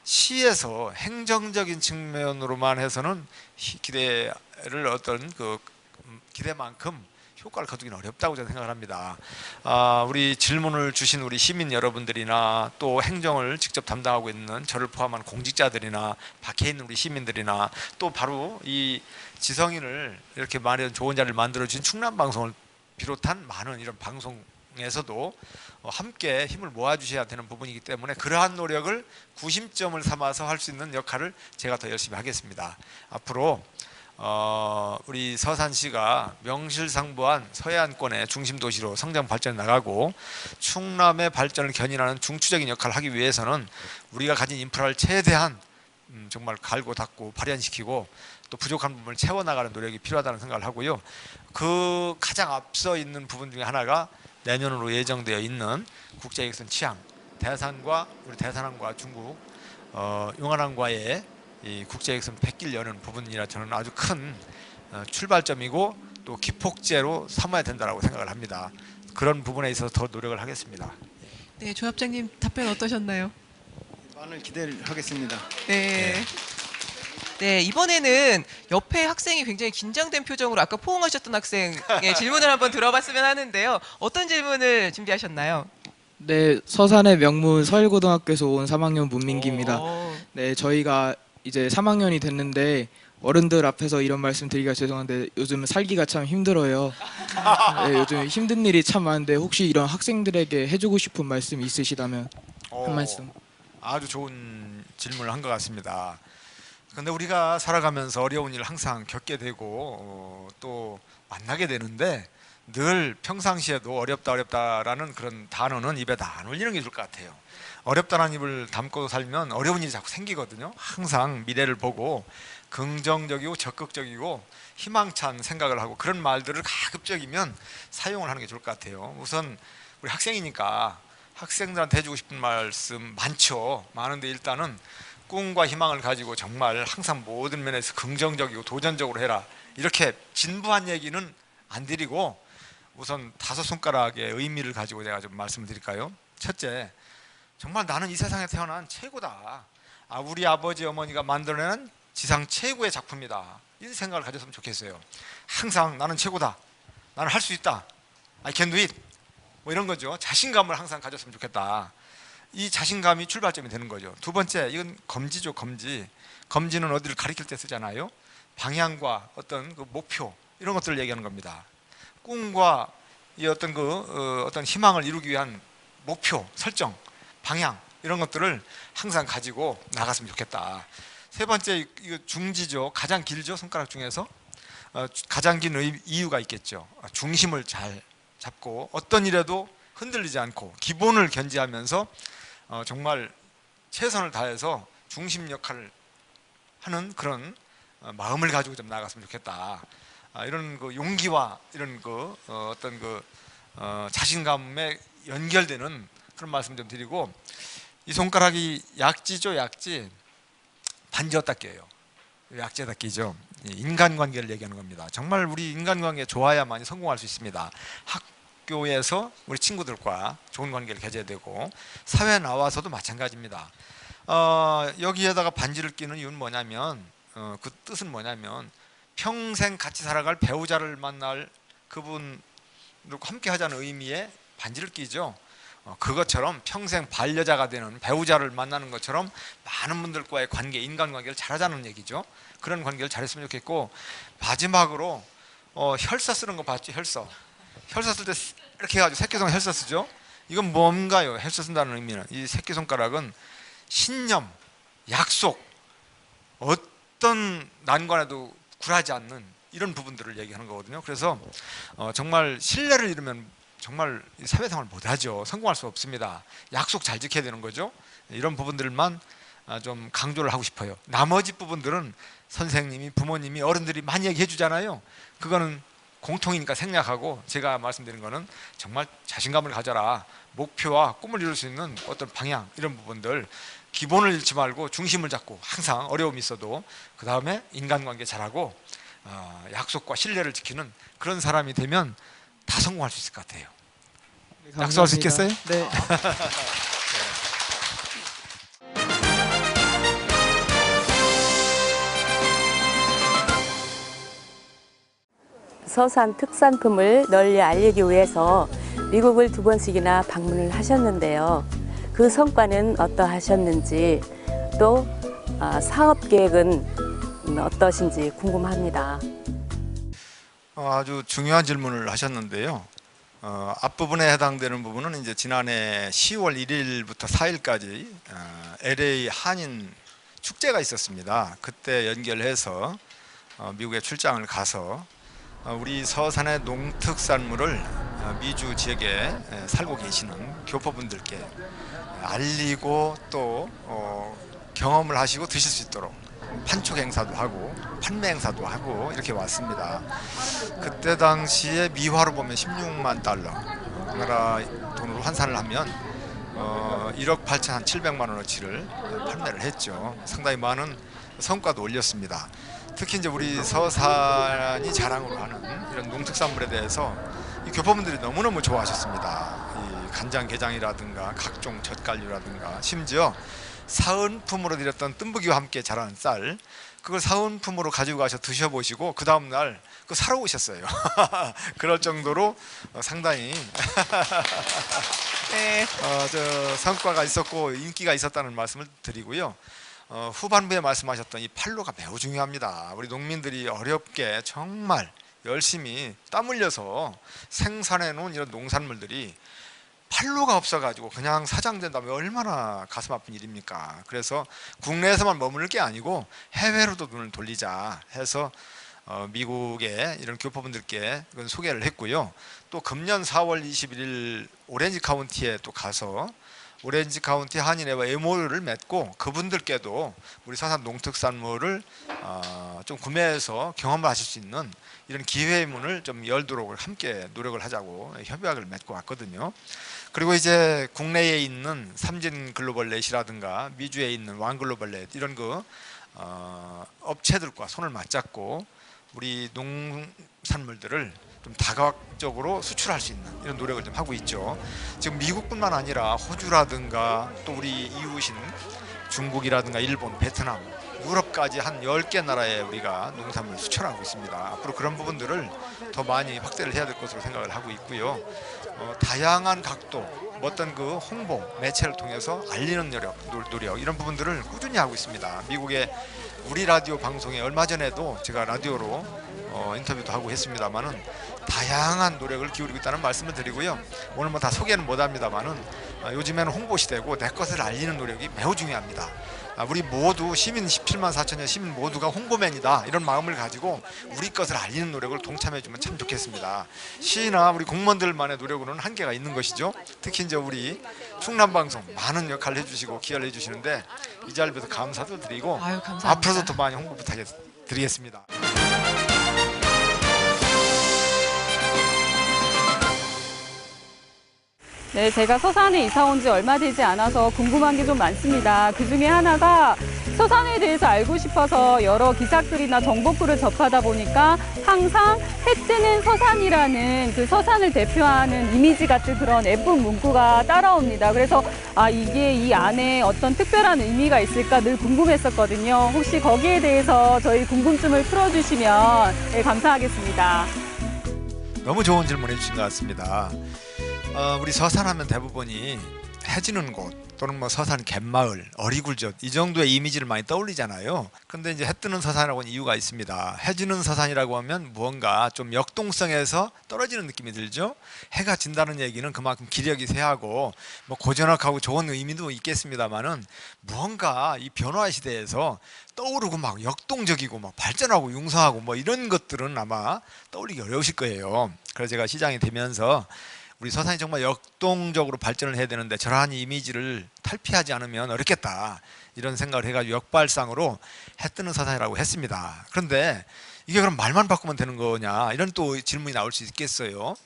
시에서 행정적인 측면으로만 해서는 기대를 어떤 그 기대만큼 효과를 거두기는 어렵다고 저는 생각을 합니다. 우리 질문을 주신 우리 시민 여러분들이나 또 행정을 직접 담당하고 있는 저를 포함한 공직자들이나 밖에 있는 우리 시민들이나 또 바로 이 지성인을 이렇게 많은 좋은 자리를 만들어주신 충남방송을 비롯한 많은 이런 방송에서도 함께 힘을 모아주셔야 되는 부분이기 때문에 그러한 노력을 구심점을 삼아서 할 수 있는 역할을 제가 더 열심히 하겠습니다. 앞으로 우리 서산시가 명실상부한 서해안권의 중심 도시로 성장 발전해 나가고 충남의 발전을 견인하는 중추적인 역할을 하기 위해서는 우리가 가진 인프라를 최대한 정말 갈고 닦고 발현시키고 또 부족한 부분을 채워나가는 노력이 필요하다는 생각을 하고요. 그 가장 앞서 있는 부분 중에 하나가 내년으로 예정되어 있는 국제객선 취항, 우리 대산항과 중국 용안항과의 이 국제객선 백길 여는 부분이라 저는 아주 큰 출발점이고 또 기폭제로 삼아야 된다고 생각을 합니다. 그런 부분에 있어서 더 노력을 하겠습니다. 네, 조합장님 답변 어떠셨나요? 많은 기대를 하겠습니다. 네. 네, 이번에는 옆에 학생이 굉장히 긴장된 표정으로 아까 포옹하셨던 학생의 질문을 한번 들어봤으면 하는데요. 어떤 질문을 준비하셨나요? 네, 서산의 명문 서일고등학교에서 온 3학년 문민기입니다. 오. 네, 저희가 이제 3학년이 됐는데 어른들 앞에서 이런 말씀 드리기가 죄송한데 요즘 살기가 참 힘들어요. 네, 요즘 힘든 일이 참 많은데 혹시 이런 학생들에게 해주고 싶은 말씀 있으시다면 한 말씀. 아주 좋은 질문을 한 것 같습니다. 근데 우리가 살아가면서 어려운 일을 항상 겪게 되고 또 만나게 되는데 늘 평상시에도 어렵다라는 그런 단어는 입에 다 안 올리는 게 좋을 것 같아요. 어렵다는 입을 담고 살면 어려운 일이 자꾸 생기거든요. 항상 미래를 보고 긍정적이고 적극적이고 희망찬 생각을 하고 그런 말들을 가급적이면 사용을 하는 게 좋을 것 같아요. 우선 우리 학생이니까 학생들한테 해주고 싶은 말씀 많죠. 많은데 일단은 꿈과 희망을 가지고 정말 항상 모든 면에서 긍정적이고 도전적으로 해라, 이렇게 진부한 얘기는 안 드리고 우선 5손가락의 의미를 가지고 제가 좀 말씀을 드릴까요? 첫째, 정말 나는 이 세상에 태어난 최고다. 우리 아버지 어머니가 만들어낸 지상 최고의 작품이다. 이런 생각을 가졌으면 좋겠어요. 항상 나는 최고다. 나는 할 수 있다. I can do it. 뭐 이런 거죠. 자신감을 항상 가졌으면 좋겠다. 이 자신감이 출발점이 되는 거죠. 두 번째, 이건 검지죠, 검지. 검지는 어디를 가리킬 때 쓰잖아요. 방향과 어떤 그 목표, 이런 것들을 얘기하는 겁니다. 꿈과 이 어떤 희망을 이루기 위한 목표 설정, 방향, 이런 것들을 항상 가지고 나갔으면 좋겠다. 세 번째, 이거 중지죠. 가장 길죠, 손가락 중에서. 가장 긴 이유가 있겠죠. 중심을 잘 잡고 어떤 일에도 흔들리지 않고 기본을 견지하면서 정말 최선을 다해서 중심 역할을 하는 그런 마음을 가지고 좀 나아갔으면 좋겠다. 이런 그 용기와 이런 그 어떤 그 자신감에 연결되는 그런 말씀 좀 드리고, 이 손가락이 약지죠, 약지. 반지었다 껴요. 약지에다 끼죠. 인간관계를 얘기하는 겁니다. 정말 우리 인간관계 좋아야만이 성공할 수 있습니다. 학교에서 우리 친구들과 좋은 관계를 가져야 되고 사회에 나와서도 마찬가지입니다. 여기에다가 반지를 끼는 이유는 뭐냐면 그 뜻은 뭐냐면 평생 같이 살아갈 배우자를 만날 그분과 함께 하자는 의미의 반지를 끼죠. 그것처럼 평생 반려자가 되는 배우자를 만나는 것처럼 많은 분들과의 관계, 인간관계를 잘하자는 얘기죠. 그런 관계를 잘했으면 좋겠고, 마지막으로 혈서 쓰는 거 봤지? 혈서 쓸 때 이렇게 해가지고 새끼손가락 혈서 쓰죠. 이건 뭔가요? 혈서 쓴다는 의미는 이 새끼손가락은 신념, 약속, 어떤 난관에도 굴하지 않는 이런 부분들을 얘기하는 거거든요. 그래서 정말 신뢰를 잃으면 정말 사회생활 못하죠. 성공할 수 없습니다. 약속 잘 지켜야 되는 거죠. 이런 부분들만 좀 강조를 하고 싶어요. 나머지 부분들은 선생님이, 부모님이, 어른들이 많이 얘기해 주잖아요. 그거는 공통이니까 생략하고 제가 말씀드린 거는 정말 자신감을 가져라. 목표와 꿈을 이룰 수 있는 어떤 방향 이런 부분들 기본을 잃지 말고 중심을 잡고 항상 어려움이 있어도 그 다음에 인간관계 잘하고 약속과 신뢰를 지키는 그런 사람이 되면 다 성공할 수 있을 것 같아요. 네, 약속할 수 있겠어요? 네. 서산 특산품을 널리 알리기 위해서 미국을 2번씩이나 방문을 하셨는데요. 그 성과는 어떠하셨는지 또 사업 계획은 어떠신지 궁금합니다. 아주 중요한 질문을 하셨는데요. 앞부분에 해당되는 부분은 이제 지난해 10월 1일부터 4일까지 LA 한인 축제가 있었습니다. 그때 연결해서 미국에 출장을 가서 우리 서산의 농특산물을 미주 지역에 살고 계시는 교포분들께 알리고 또 경험을 하시고 드실 수 있도록 판촉 행사도 하고 판매 행사도 하고 이렇게 왔습니다. 그때 당시에 미화로 보면 16만 달러, 우리나라 돈으로 환산을 하면 1억 8,700만 원어치를 판매를 했죠. 상당히 많은 성과도 올렸습니다. 특히 이제 우리 서산이 자랑으로 하는 이런 농특산물에 대해서 이 교포분들이 너무너무 좋아하셨습니다. 이 간장게장이라든가 각종 젓갈류라든가 심지어 사은품으로 드렸던 뜸부기와 함께 자란 쌀, 그걸 사은품으로 가지고 가서 드셔보시고 그 다음날 그거 사러 오셨어요. 그럴 정도로 상당히 네. 성과가 있었고 인기가 있었다는 말씀을 드리고요. 후반부에 말씀하셨던 이 판로가 매우 중요합니다. 우리 농민들이 어렵게 정말 열심히 땀 흘려서 생산해 놓은 이런 농산물들이 판로가 없어가지고 그냥 사장된다면 얼마나 가슴 아픈 일입니까? 그래서 국내에서만 머무를 게 아니고 해외로도 눈을 돌리자 해서 미국의 이런 교포분들께 소개를 했고요. 또 금년 4월 21일 오렌지 카운티에 또 가서 오렌지 카운티 한인회와 MOU를 맺고 그분들께도 우리 서산 농특산물을 좀 구매해서 경험을 하실 수 있는 이런 기회의 문을 좀 열도록 함께 노력을 하자고 협약을 맺고 왔거든요. 그리고 이제 국내에 있는 삼진 글로벌넷이라든가 미주에 있는 왕글로벌넷 이런 업체들과 손을 맞잡고 우리 농산물들을 좀 다각적으로 수출할 수 있는 이런 노력을 좀 하고 있죠. 지금 미국뿐만 아니라 호주라든가 또 우리 이웃인 중국이라든가 일본, 베트남, 유럽까지 한 10개 나라에 우리가 농산물을 수출하고 있습니다. 앞으로 그런 부분들을 더 많이 확대를 해야 될 것으로 생각을 하고 있고요. 다양한 각도, 어떤 홍보, 매체를 통해서 알리는 노력 이런 부분들을 꾸준히 하고 있습니다. 미국의 우리 라디오 방송에 얼마 전에도 제가 라디오로 인터뷰도 하고 했습니다만은 다양한 노력을 기울이고 있다는 말씀을 드리고요. 오늘 다 소개는 못합니다만은 요즘에는 홍보 시대고 내 것을 알리는 노력이 매우 중요합니다. 우리 모두 시민 17만 4천여 시민 모두가 홍보맨이다 이런 마음을 가지고 우리 것을 알리는 노력을 동참해주면 참 좋겠습니다. 시나 우리 공무원들만의 노력으로는 한계가 있는 것이죠. 특히 이제 우리 충남방송 많은 역할을 해주시고 기여를 해주시는데 이 자리에서 감사도 드리고 감사합니다. 앞으로도 더 많이 홍보 부탁드리겠습니다. 네, 제가 서산에 이사 온 지 얼마 되지 않아서 궁금한 게 좀 많습니다. 그 중에 하나가 서산에 대해서 알고 싶어서 여러 기사글이나 정보글을 접하다 보니까 항상 해 뜨는 서산이라는 그 서산을 대표하는 이미지 같은 그런 예쁜 문구가 따라옵니다. 그래서 이게 이 안에 어떤 특별한 의미가 있을까 늘 궁금했었거든요. 혹시 거기에 대해서 저희 궁금증을 풀어주시면 네, 감사하겠습니다. 너무 좋은 질문 해주신 것 같습니다. 우리 서산하면 대부분이 해지는 곳 또는 뭐 서산 갯마을, 어리굴젓 이 정도의 이미지를 많이 떠올리잖아요. 근데 이제 해 뜨는 서산이라고는 이유가 있습니다. 해지는 서산이라고 하면 무언가 좀 역동성에서 떨어지는 느낌이 들죠. 해가 진다는 얘기는 그만큼 기력이 쇠하고 뭐 고전악하고 좋은 의미도 있겠습니다만은 무언가 이 변화 시대에서 떠오르고 막 역동적이고 막 발전하고 융성하고 뭐 이런 것들은 아마 떠올리기 어려우실 거예요. 그래서 제가 시장이 되면서 우리 서산이 정말 역동적으로 발전을 해야 되는데 저러한 이미지를 탈피하지 않으면 어렵겠다 이런 생각을 해가지고 역발상으로 해 뜨는 서산이라고 했습니다. 그런데 이게 그럼 말만 바꾸면 되는 거냐 이런 또 질문이 나올 수 있겠어요.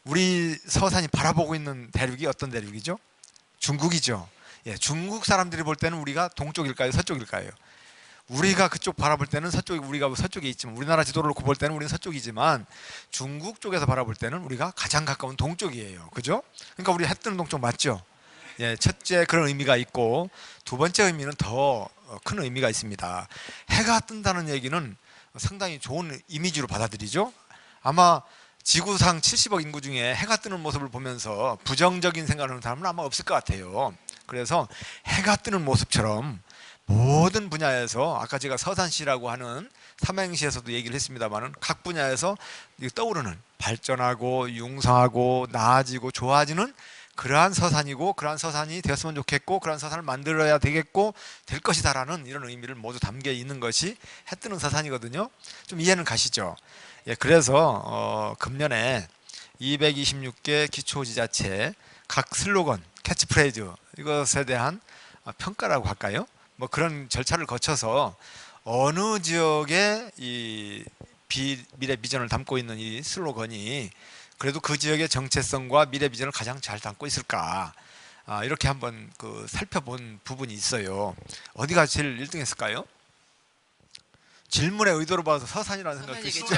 우리 서산이 바라보고 있는 대륙이 어떤 대륙이죠? 중국이죠. 예, 중국 사람들이 볼 때는 우리가 동쪽일까요? 서쪽일까요? 우리가 그쪽 바라볼 때는 서쪽이 우리가 서쪽에 있지만 우리나라 지도를 놓고 볼 때는 우리는 서쪽이지만 중국 쪽에서 바라볼 때는 우리가 가장 가까운 동쪽이에요. 그죠? 그러니까 우리 해 뜨는 동쪽 맞죠? 예, 첫째 그런 의미가 있고 두 번째 의미는 더 큰 의미가 있습니다. 해가 뜬다는 얘기는 상당히 좋은 이미지로 받아들이죠. 아마 지구상 70억 인구 중에 해가 뜨는 모습을 보면서 부정적인 생각을 하는 사람은 아마 없을 것 같아요. 그래서 해가 뜨는 모습처럼 모든 분야에서 아까 제가 서산시라고 하는 삼행시에서도 얘기를 했습니다만은 각 분야에서 떠오르는 발전하고 융성하고 나아지고 좋아지는 그러한 서산이고 그러한 서산이 되었으면 좋겠고 그러한 서산을 만들어야 되겠고 될 것이다라는 이런 의미를 모두 담겨 있는 것이 해 뜨는 서산이거든요. 좀 이해는 가시죠? 예, 그래서 금년에 226개 기초지자체 각 슬로건, 캐치프레이즈 이것에 대한 평가라고 할까요? 뭐 그런 절차를 거쳐서 어느 지역의 이 미래 비전을 담고 있는 이 슬로건이 그래도 그 지역의 정체성과 미래 비전을 가장 잘 담고 있을까 이렇게 한번 살펴본 부분이 있어요. 어디가 제일 1등했을까요? 질문의 의도로 봐서 서산이라는 생각이 드시죠?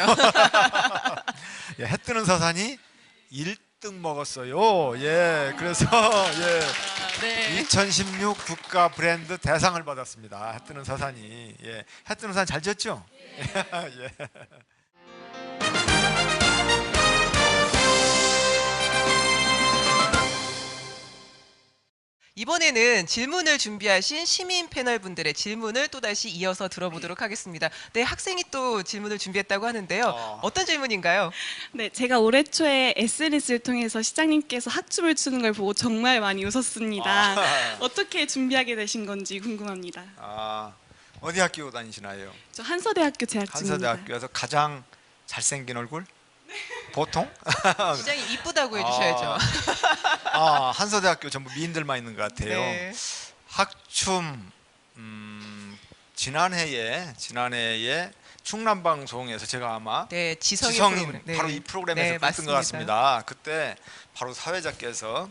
예, 해 뜨는 서산이 1등 먹었어요. 예, 그래서 예. 네. 2016 국가 브랜드 대상을 받았습니다. 해 뜨는 서산이. 예. 해 뜨는 서산 잘 지었죠? 예. 이번에는 질문을 준비하신 시민 패널 분들의 질문을 또다시 이어서 들어보도록 하겠습니다. 네, 학생이 또 질문을 준비했다고 하는데요. 어떤 질문인가요? 네, 제가 올해 초에 SNS를 통해서 시장님께서 학춤을 추는 걸 보고 정말 많이 웃었습니다. 어떻게 준비하게 되신 건지 궁금합니다. 어디 학교 다니시나요? 저 한서대학교 재학 중입니다. 한서대학교에서 가장 잘생긴 얼굴? 보통? 시장이 이쁘다고 해주셔야죠. 한서대학교 전부 미인들만 있는 것 같아요. 네. 학춤 지난해에 충남방송에서 제가 아마 네, 지성인 프로그램. 네. 바로 이 프로그램에서 봤던 것 같습니다. 그때 바로 사회자께서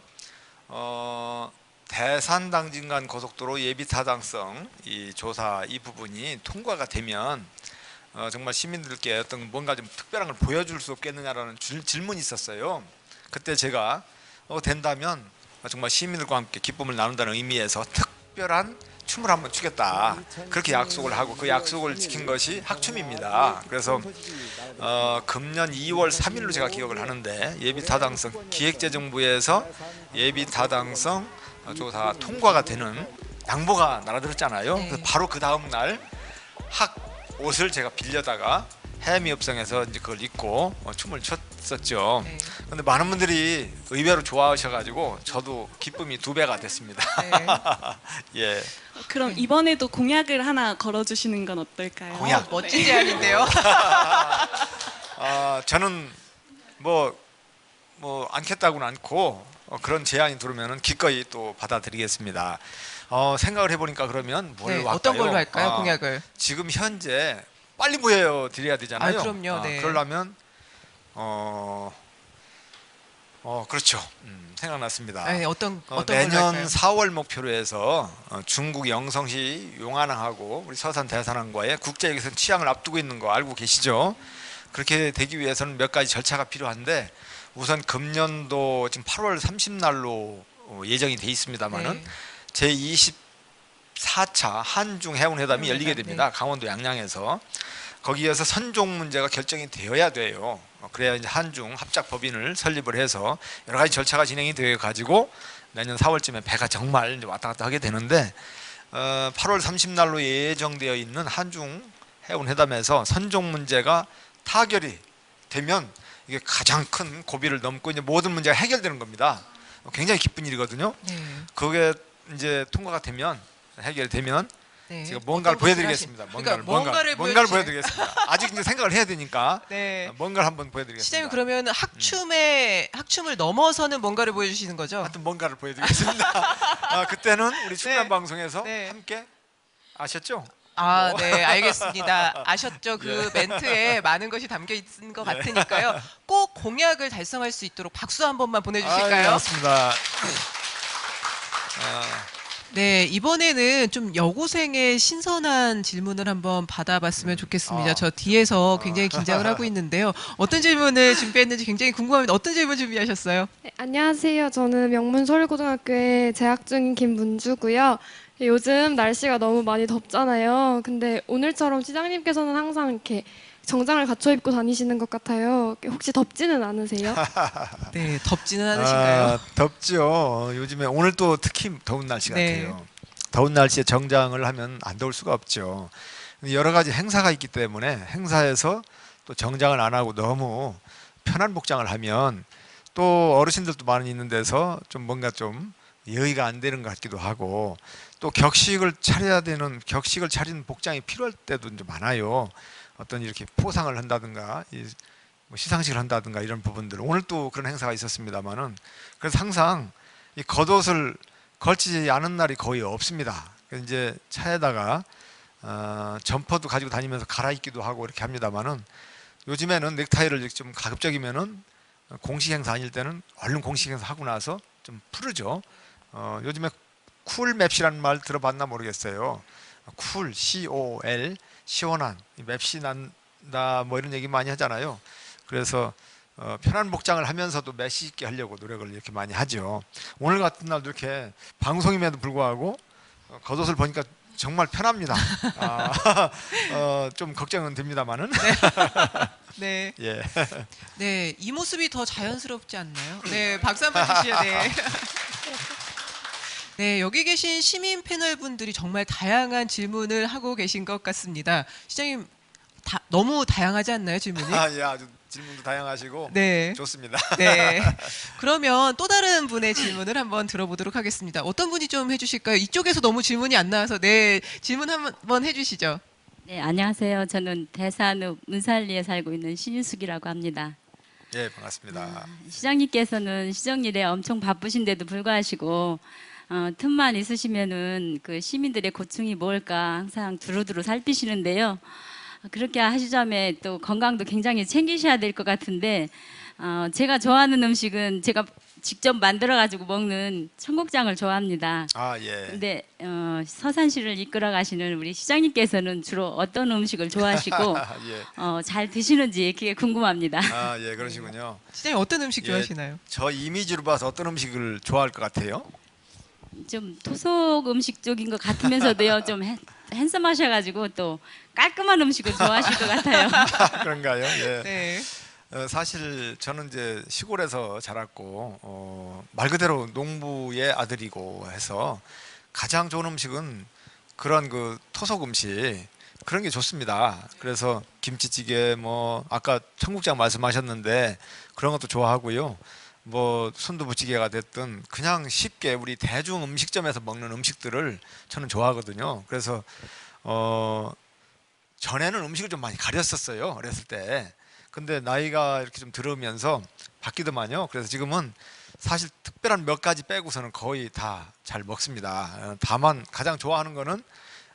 대산당진간 고속도로 예비타당성 이 조사 이 부분이 통과가 되면 정말 시민들께 어떤 뭔가 좀 특별한 걸 보여줄 수 없겠느냐라는 질문이 있었어요. 그때 제가 된다면 정말 시민들과 함께 기쁨을 나눈다는 의미에서 특별한 춤을 한번 추겠다 그렇게 약속을 하고 그 약속을 지킨 것이 학춤입니다. 그래서 금년 2월 3일로 제가 기억을 하는데 예비타당성 기획재정부에서 예비타당성 조사 통과가 되는 양보가 날아들었잖아요. 네. 바로 그 다음 날 옷을 제가 빌려다가 해미업성에서 이제 그걸 입고 춤을 췄었죠. 네. 근데 많은 분들이 의외로 좋아하셔가지고 저도 기쁨이 2배가 됐습니다. 네. 예. 그럼 이번에도 공약을 하나 걸어주시는 건 어떨까요? 공약. 멋진 제안인데요. 저는 뭐 않겠다고는 않고 그런 제안이 들어오면 기꺼이 또 받아들이겠습니다. 생각을 해보니까 그러면 뭘 할까요? 어떤 걸로 할까요? 공약을. 지금 현재 빨리 보여드려야 되잖아요. 그럼요. 네. 그러려면 그렇죠. 생각났습니다. 네, 어떤 내년 걸로 할까요? 4월 목표로 해서 중국 영성시 용안항하고 우리 서산 대산항과의 국제유선 취항을 앞두고 있는 거 알고 계시죠? 그렇게 되기 위해서는 몇 가지 절차가 필요한데 우선 금년도 지금 8월 30날로 예정이 돼 있습니다만은 네. 제24차 한중 해운회담이 열리게 됩니다. 네. 강원도 양양에서 거기에서 선종 문제가 결정이 되어야 돼요. 그래야 이제 한중 합작법인을 설립을 해서 여러 가지 절차가 진행이 되어 가지고 내년 4월쯤에 배가 정말 이제 왔다 갔다 하게 되는데 8월 30날로 예정되어 있는 한중 해운 회담에서 선종 문제가 타결이 되면 이게 가장 큰 고비를 넘고 이제 모든 문제가 해결되는 겁니다. 굉장히 기쁜 일이거든요. 네. 그게 이제 통과가 되면 해결되면 네. 제가 뭔가를 보여드리겠습니다. 뭔가를 보여드리겠습니다. 아직 이제 생각을 해야 되니까 네. 뭔가를 한번 보여드리겠습니다. 시장님 그러면 학춤을 넘어서는 뭔가를 보여주시는 거죠? 하여튼 뭔가를 보여드리겠습니다. 그때는 우리 충남 방송에서 네. 함께 아셨죠? 아, 네, 알겠습니다. 아셨죠? 그 멘트에 많은 것이 담겨 있는 것 같으니까요. 꼭 공약을 달성할 수 있도록 박수 한 번만 보내주실까요? 맞습니다. 네, 이번에는 좀 여고생의 신선한 질문을 한번 받아봤으면 좋겠습니다. 저 뒤에서 굉장히 긴장을 하고 있는데요. 어떤 질문을 준비했는지 굉장히 궁금합니다. 어떤 질문 준비하셨어요? 네, 안녕하세요. 저는 명문서울고등학교에 재학 중인 김문주고요. 요즘 날씨가 너무 많이 덥잖아요. 근데 오늘처럼 시장님께서는 항상 이렇게 정장을 갖춰 입고 다니시는 것 같아요. 혹시 덥지는 않으세요? 네, 덥지는 않으신가요? 덥죠. 요즘에 오늘 또 특히 더운 날씨 같아요. 더운 날씨에 정장을 하면 안 더울 수가 없죠. 여러 가지 행사가 있기 때문에 행사에서 또 정장을 안 하고 너무 편한 복장을 하면 또 어르신들도 많이 있는 데서 좀 뭔가 좀 예의가 안 되는 것 같기도 하고 또 격식을 차리는 복장이 필요할 때도 좀 많아요. 어떤 이렇게 포상을 한다든가 시상식을 한다든가 이런 부분들 오늘 또 그런 행사가 있었습니다만은 그래서 항상 이 겉옷을 걸치지 않은 날이 거의 없습니다. 그래서 이제 차에다가 점퍼도 가지고 다니면서 갈아입기도 하고 이렇게 합니다만은 요즘에는 넥타이를 좀 가급적이면은 공식 행사 아닐 때는 얼른 공식 행사 하고 나서 좀 푸르죠. 요즘에 쿨맵시라는 말 들어봤나 모르겠어요. 쿨, C-O-L, 시원한, 맵시 난다 뭐 이런 얘기 많이 하잖아요. 그래서 편한 복장을 하면서도 메시 있게 하려고 노력을 이렇게 많이 하죠. 오늘 같은 날도 이렇게 방송임에도 불구하고 겉옷을 보니까 정말 편합니다. 좀 걱정은 됩니다만은. 네. 예. 네, 이 모습이 더 자연스럽지 않나요? 네, 박수 한번 주시죠. 네. 네, 여기 계신 시민 패널 분들이 정말 다양한 질문을 하고 계신 것 같습니다. 시장님, 너무 다양하지 않나요, 질문이? 예, 아주 질문도 다양하시고 네. 좋습니다. 네. 그러면 또 다른 분의 질문을 한번 들어보도록 하겠습니다. 어떤 분이 좀 해주실까요? 이쪽에서 너무 질문이 안 나와서 네, 질문 한번 해주시죠. 네, 안녕하세요. 저는 대산읍 문살리에 살고 있는 신유숙이라고 합니다. 예, 반갑습니다. 시장님께서는 시정일에 엄청 바쁘신데도 불구하시고 틈만 있으시면은 그 시민들의 고충이 뭘까 항상 두루두루 살피시는데요. 그렇게 하시자면 또 건강도 굉장히 챙기셔야 될 것 같은데 제가 좋아하는 음식은 제가 직접 만들어 가지고 먹는 청국장을 좋아합니다. 예. 근데 서산시를 이끌어 가시는 우리 시장님께서는 주로 어떤 음식을 좋아하시고 예. 잘 드시는지 그게 궁금합니다. 예, 그러시군요. 시장님 어떤 음식 좋아하시나요? 저 이미지로 봐서 어떤 음식을 좋아할 것 같아요? 좀 토속 음식 쪽인 것 같으면서도요 좀 핸섬하셔가지고 또 깔끔한 음식을 좋아하실 것 같아요. 그런가요? 예. 네. 사실 저는 이제 시골에서 자랐고 말 그대로 농부의 아들이고 해서 가장 좋은 음식은 그런 그 토속 음식 그런 게 좋습니다. 그래서 김치찌개 뭐 아까 청국장 말씀하셨는데 그런 것도 좋아하고요. 뭐 순두부찌개가 됐든 그냥 쉽게 우리 대중 음식점에서 먹는 음식들을 저는 좋아하거든요. 그래서 전에는 음식을 좀 많이 가렸었어요. 어렸을 때. 근데 나이가 이렇게 좀 들으면서 바뀌더만요. 그래서 지금은 사실 특별한 몇 가지 빼고서는 거의 다 잘 먹습니다. 다만 가장 좋아하는 거는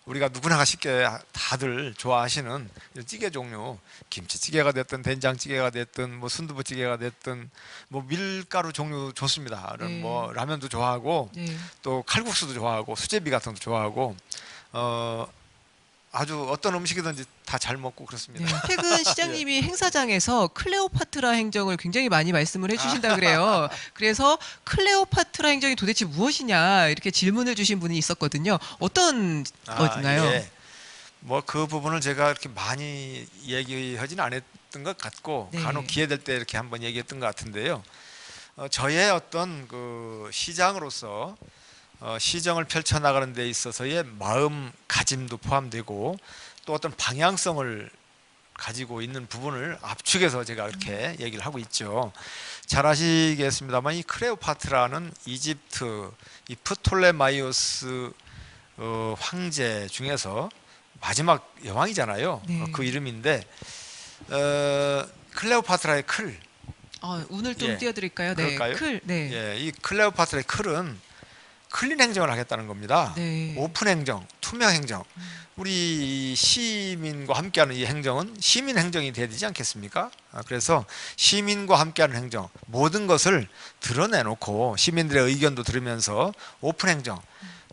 우리가 누구나가 쉽게 다들 좋아하시는 찌개 종류, 김치찌개가 됐든 된장찌개가 됐든 뭐 순두부찌개가 됐든 뭐 밀가루 종류 좋습니다. 뭐 라면도 좋아하고 또 칼국수도 좋아하고 수제비 같은 것도 좋아하고 아주 어떤 음식이든지 다 잘 먹고 그렇습니다. 네, 최근 시장님이 행사장에서 클레오파트라 행정을 굉장히 많이 말씀을 해주신다 그래요. 그래서 클레오파트라 행정이 도대체 무엇이냐 이렇게 질문을 주신 분이 있었거든요. 어떤 거였나요? 예. 뭐 그 부분을 제가 이렇게 많이 얘기하지는 않았던 것 같고 네. 간혹 기회될 때 이렇게 한번 얘기했던 것 같은데요. 저의 어떤 그 시장으로서 시정을 펼쳐나가는 데 있어서의 마음가짐도 포함되고 또 어떤 방향성을 가지고 있는 부분을 압축해서 제가 이렇게 얘기를 하고 있죠. 잘 아시겠습니다만 이 클레오파트라는 이집트 이 프톨레마이오스 황제 중에서 마지막 여왕이잖아요. 네. 그 이름인데 클레오파트라의 클. 운을 좀 예. 띄워드릴까요? 네, 그럴까요? 클. 네. 예, 이 클레오파트라의 클은 클린 행정을 하겠다는 겁니다. 네. 오픈 행정, 투명 행정. 우리 시민과 함께하는 이 행정은 시민 행정이 돼야 되지 않겠습니까? 그래서 시민과 함께하는 행정, 모든 것을 드러내놓고 시민들의 의견도 들으면서 오픈 행정,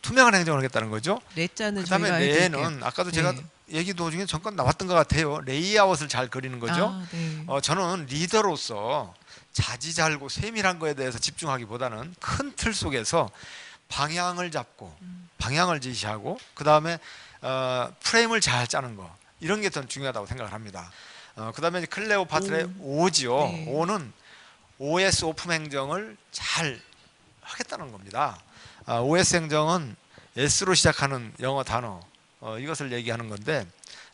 투명한 행정을 하겠다는 거죠. 레자는 그다음에 저희가 레는 해드릴게요. 아까도 제가 네. 얘기 도중에 잠깐 나왔던 것 같아요. 레이아웃을 잘 그리는 거죠. 네. 저는 리더로서 자지잘고 세밀한 거에 대해서 집중하기보다는 큰 틀 속에서 방향을 잡고 방향을 제시하고 그 다음에 프레임을 잘 짜는 거 이런 게 더 중요하다고 생각을 합니다. 그 다음에 클레오파트라의 O지요. 네. O는 OS 오픈 행정을 잘 하겠다는 겁니다. OS 행정은 S로 시작하는 영어 단어 이것을 얘기하는 건데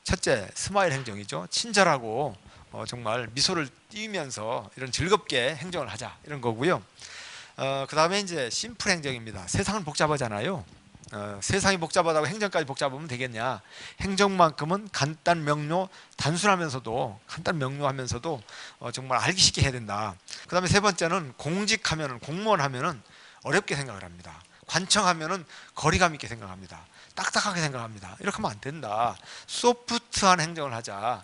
첫째 스마일 행정이죠. 친절하고 정말 미소를 띄우면서 이런 즐겁게 행정을 하자 이런 거고요. 그 다음에 이제 심플 행정입니다. 세상은 복잡하잖아요. 세상이 복잡하다고 행정까지 복잡하면 되겠냐. 행정만큼은 간단 명료 단순하면서도 간단 명료하면서도 정말 알기 쉽게 해야 된다. 그 다음에 세 번째는 공직하면은 공무원 하면은 어렵게 생각을 합니다. 관청하면은 거리감 있게 생각합니다. 딱딱하게 생각합니다. 이렇게 하면 안 된다. 소프트한 행정을 하자.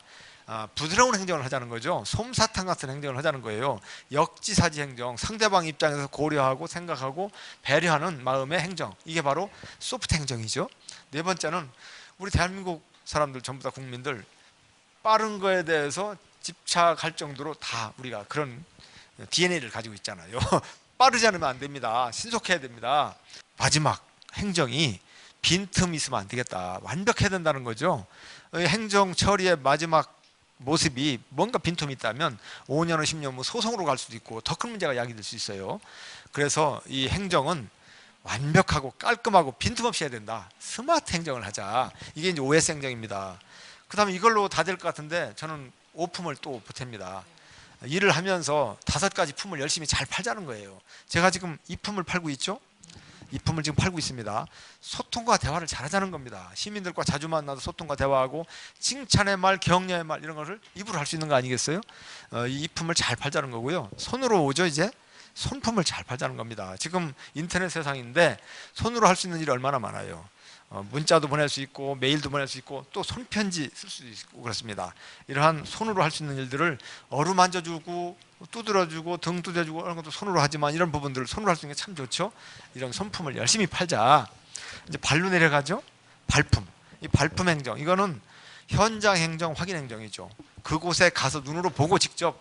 부드러운 행정을 하자는 거죠. 솜사탕 같은 행정을 하자는 거예요. 역지사지 행정, 상대방 입장에서 고려하고 생각하고 배려하는 마음의 행정. 이게 바로 소프트 행정이죠. 네 번째는 우리 대한민국 사람들 전부 다 국민들 빠른 거에 대해서 집착할 정도로 다 우리가 그런 DNA를 가지고 있잖아요. 빠르지 않으면 안 됩니다. 신속해야 됩니다. 마지막 행정이 빈틈이 있으면 안 되겠다. 완벽해야 된다는 거죠. 행정 처리의 마지막 모습이 뭔가 빈틈이 있다면 5년은 10년 뭐 소송으로 갈 수도 있고 더 큰 문제가 야기될 수 있어요. 그래서 이 행정은 완벽하고 깔끔하고 빈틈없이 해야 된다. 스마트 행정을 하자. 이게 이제 OS 행정입니다. 그 다음에 이걸로 다 될 것 같은데 저는 오품을 또 보탭니다. 일을 하면서 5가지 품을 열심히 잘 팔자는 거예요. 제가 지금 이 품을 팔고 있죠. 이 품을 지금 팔고 있습니다. 소통과 대화를 잘하자는 겁니다. 시민들과 자주 만나서 소통과 대화하고 칭찬의 말, 격려의 말 이런 것을 입으로 할 수 있는 거 아니겠어요? 이 품을 잘 팔자는 거고요. 손으로 오죠 이제? 손품을 잘 팔자는 겁니다. 지금 인터넷 세상인데 손으로 할 수 있는 일이 얼마나 많아요. 문자도 보낼 수 있고 메일도 보낼 수 있고 또 손편지 쓸 수도 있고 그렇습니다. 이러한 손으로 할 수 있는 일들을 어루만져주고 두드려주고 등 두드려주고 이런 것도 손으로 하지만 이런 부분들을 손으로 할 수 있는 게 참 좋죠. 이런 손품을 열심히 팔자. 이제 발로 내려가죠. 발품. 이 발품 행정 이거는 현장 행정, 확인 행정이죠. 그곳에 가서 눈으로 보고 직접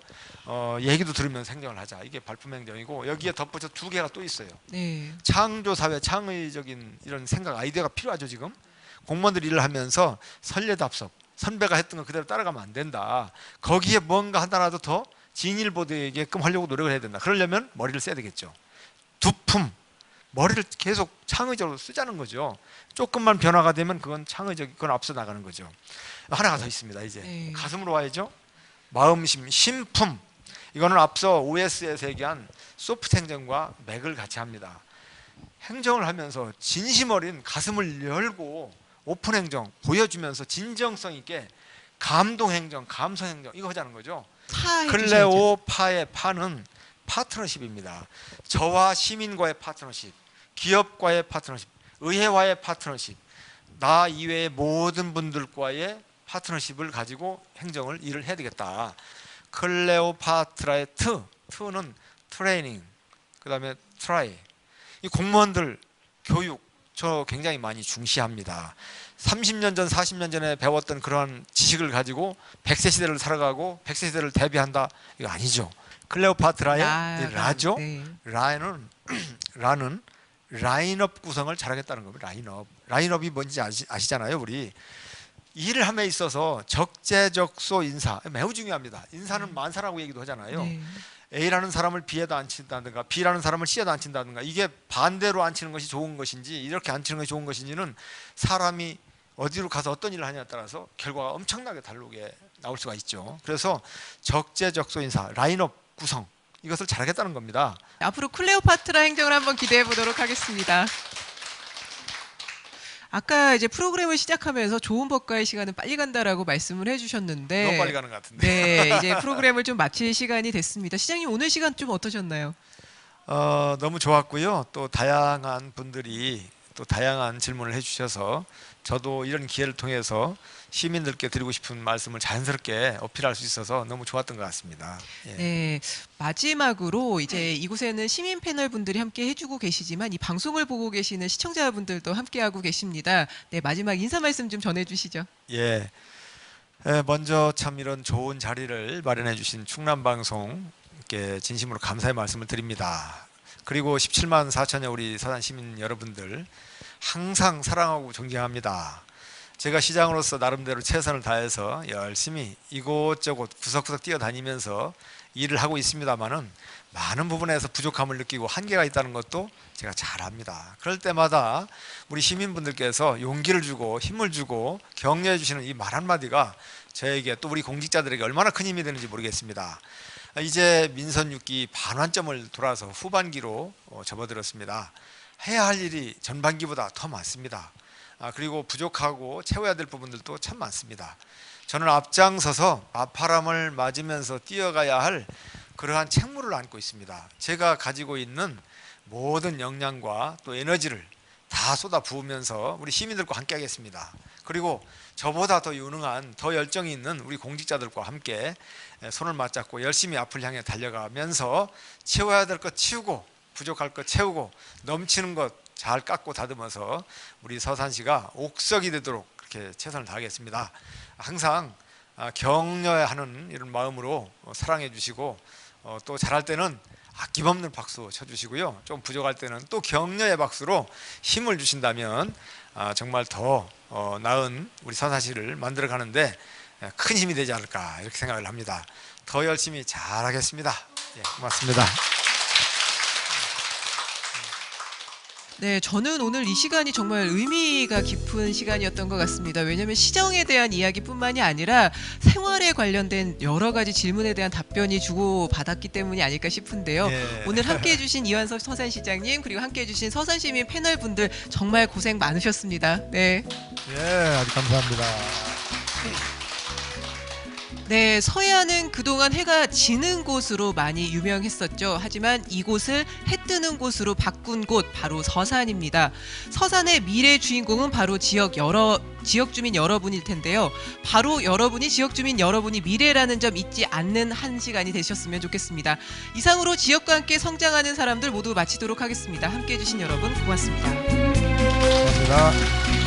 얘기도 들으면서 행정을 하자. 이게 발품 행정이고 여기에 덧붙여 2개가 또 있어요. 네. 창조사회, 창의적인 이런 생각, 아이디어가 필요하죠. 지금 공무원들이 일을 하면서 선례답석, 선배가 했던 거 그대로 따라가면 안 된다. 거기에 뭔가 하나라도 더 진일보되게끔 하려고 노력을 해야 된다. 그러려면 머리를 써야 되겠죠. 두품, 머리를 계속 창의적으로 쓰자는 거죠. 조금만 변화가 되면 그건 창의적, 그건 앞서 나가는 거죠. 하나가 더 있습니다. 이제 네. 가슴으로 와야죠. 마음심, 심품. 이거는 앞서 OS에서 얘기한 소프트 행정과 맥을 같이 합니다. 행정을 하면서 진심 어린 가슴을 열고 오픈 행정 보여주면서 진정성 있게 감동 행정, 감성 행정 이거 하자는 거죠. 클레오파의 파는 파트너십입니다. 저와 시민과의 파트너십, 기업과의 파트너십, 의회와의 파트너십, 나 이외의 모든 분들과의 파트너십을 가지고 행정을 일을 해야 되겠다. 클레오파트라의 트는 트레이닝, 그 다음에 트라이. 이 공무원들 교육 저 굉장히 많이 중시합니다. 30년 전, 40년 전에 배웠던 그러한 지식을 가지고 100세 시대를 살아가고 100세 시대를 대비한다. 이거 아니죠. 클레오파트라의 라죠. 네. 라는 라인업 구성을 잘하겠다는 겁니다. 라인업. 라인업이 뭔지 아시잖아요. 우리 일을 함에 있어서 적재적소 인사 매우 중요합니다. 인사는 만사라고 얘기도 하잖아요. 네. A라는 사람을 B에다 앉힌다든가 B라는 사람을 C에다 앉힌다든가 이게 반대로 앉히는 것이 좋은 것인지 이렇게 앉히는 것이 좋은 것인지는 사람이 어디로 가서 어떤 일을 하냐에 따라서 결과가 엄청나게 다르게 나올 수가 있죠. 그래서 적재적소 인사, 라인업 구성 이것을 잘하겠다는 겁니다. 앞으로 클레오파트라 행정을 한번 기대해 보도록 하겠습니다. 아까 이제 프로그램을 시작하면서 좋은 법과의 시간은 빨리 간다라고 말씀을 해주셨는데 너무 빨리 가는 것 같은데. 네, 이제 프로그램을 좀 마칠 시간이 됐습니다. 시장님 오늘 시간 좀 어떠셨나요? 너무 좋았고요. 또 다양한 분들이 또 다양한 질문을 해주셔서 저도 이런 기회를 통해서 시민들께 드리고 싶은 말씀을 자연스럽게 어필할 수 있어서 너무 좋았던 것 같습니다. 예. 네, 마지막으로 이제 이곳에는 시민 패널 분들이 함께 해주고 계시지만 이 방송을 보고 계시는 시청자분들도 함께하고 계십니다. 네, 마지막 인사 말씀 좀 전해주시죠. 예. 먼저 참 이런 좋은 자리를 마련해 주신 충남방송께 진심으로 감사의 말씀을 드립니다. 그리고 17만 4천여 우리 서산 시민 여러분들 항상 사랑하고 존경합니다. 제가 시장으로서 나름대로 최선을 다해서 열심히 이곳저곳 구석구석 뛰어다니면서 일을 하고 있습니다만은 많은 부분에서 부족함을 느끼고 한계가 있다는 것도 제가 잘 압니다. 그럴 때마다 우리 시민분들께서 용기를 주고 힘을 주고 격려해 주시는 이 말 한마디가 저에게 또 우리 공직자들에게 얼마나 큰 힘이 되는지 모르겠습니다. 이제 민선 6기 반환점을 돌아서 후반기로 접어들었습니다. 해야 할 일이 전반기보다 더 많습니다. 그리고 부족하고 채워야 될 부분들도 참 많습니다. 저는 앞장서서 앞바람을 맞으면서 뛰어가야 할 그러한 책무를 안고 있습니다. 제가 가지고 있는 모든 역량과 또 에너지를 다 쏟아 부으면서 우리 시민들과 함께 하겠습니다. 그리고 저보다 더 유능한 더 열정이 있는 우리 공직자들과 함께 손을 맞잡고 열심히 앞을 향해 달려가면서 채워야 될 것 채우고 부족할 것 채우고 넘치는 것 잘 깎고 다듬어서 우리 서산시가 옥석이 되도록 그렇게 최선을 다하겠습니다. 항상 격려하는 이런 마음으로 사랑해 주시고 또 잘할 때는 아낌없는 박수 쳐주시고요. 좀 부족할 때는 또 격려의 박수로 힘을 주신다면 정말 더 나은 우리 서산시를 만들어가는데 큰 힘이 되지 않을까 이렇게 생각을 합니다. 더 열심히 잘하겠습니다. 예, 고맙습니다. 네, 저는 오늘 이 시간이 정말 의미가 깊은 시간이었던 것 같습니다. 왜냐하면 시정에 대한 이야기뿐만이 아니라 생활에 관련된 여러 가지 질문에 대한 답변이 주고받았기 때문이 아닐까 싶은데요. 예. 오늘 함께해 주신 이완섭 서산시장님 그리고 함께해 주신 서산시민 패널분들 정말 고생 많으셨습니다. 네. 예, 아주 감사합니다. 네, 서해안은 그동안 해가 지는 곳으로 많이 유명했었죠. 하지만 이곳을 해 뜨는 곳으로 바꾼 곳 바로 서산입니다. 서산의 미래 주인공은 바로 지역 주민 여러분일 텐데요. 바로 여러분이 지역 주민 여러분이 미래라는 점 잊지 않는 한 시간이 되셨으면 좋겠습니다. 이상으로 지역과 함께 성장하는 사람들 모두 마치도록 하겠습니다. 함께해 주신 여러분 고맙습니다. 고맙습니다.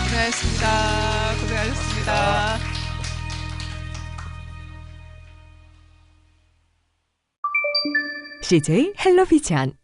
고생하셨습니다. 고생하셨습니다. CJ 헬로비전